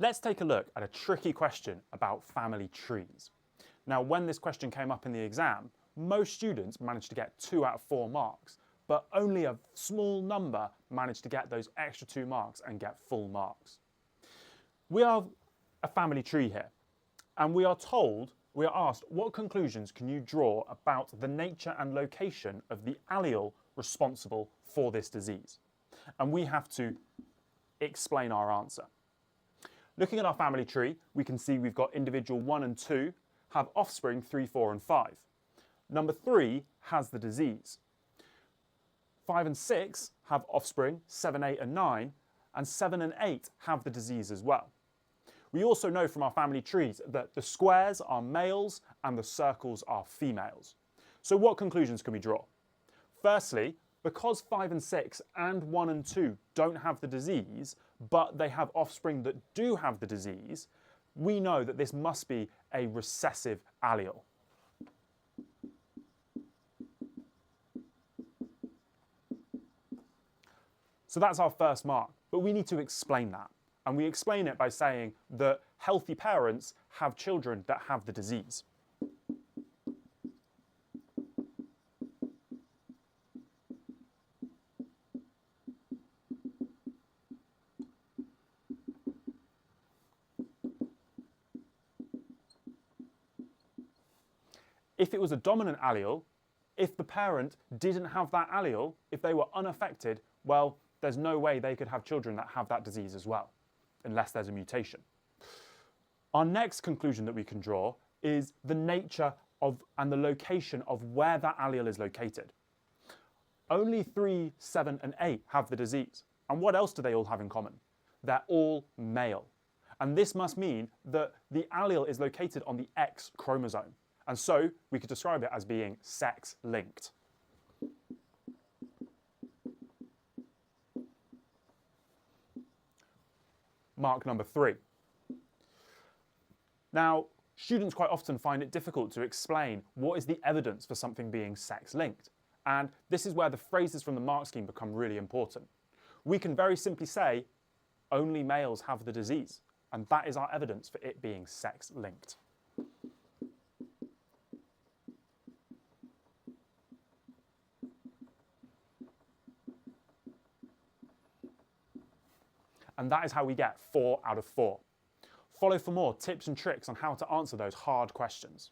Let's take a look at a tricky question about family trees. Now, when this question came up in the exam, most students managed to get 2 out of 4 marks, but only a small number managed to get those extra 2 marks and get full marks. We have a family tree here, and we are asked, what conclusions can you draw about the nature and location of the allele responsible for this disease? And we have to explain our answer. Looking at our family tree, we can see we've got individual 1 and 2 have offspring 3, 4 and 5. Number 3 has the disease. 5 and 6 have offspring 7, 8 and 9, and 7 and 8 have the disease as well. We also know from our family trees that the squares are males and the circles are females. So what conclusions can we draw? Firstly, because 5 and 6 and 1 and 2 don't have the disease, but they have offspring that do have the disease, we know that this must be a recessive allele. So that's our first mark, but we need to explain that. And we explain it by saying that healthy parents have children that have the disease. If it was a dominant allele, if the parent didn't have that allele, if they were unaffected, well, there's no way they could have children that have that disease as well, unless there's a mutation. Our next conclusion that we can draw is the nature of and the location of where that allele is located. Only 3, 7 and 8 have the disease. And what else do they all have in common? They're all male. And this must mean that the allele is located on the X chromosome. And so we could describe it as being sex-linked. Mark number 3. Now, students quite often find it difficult to explain what is the evidence for something being sex-linked. And this is where the phrases from the mark scheme become really important. We can very simply say, only males have the disease. And that is our evidence for it being sex-linked. And that is how we get 4 out of 4. Follow for more tips and tricks on how to answer those hard questions.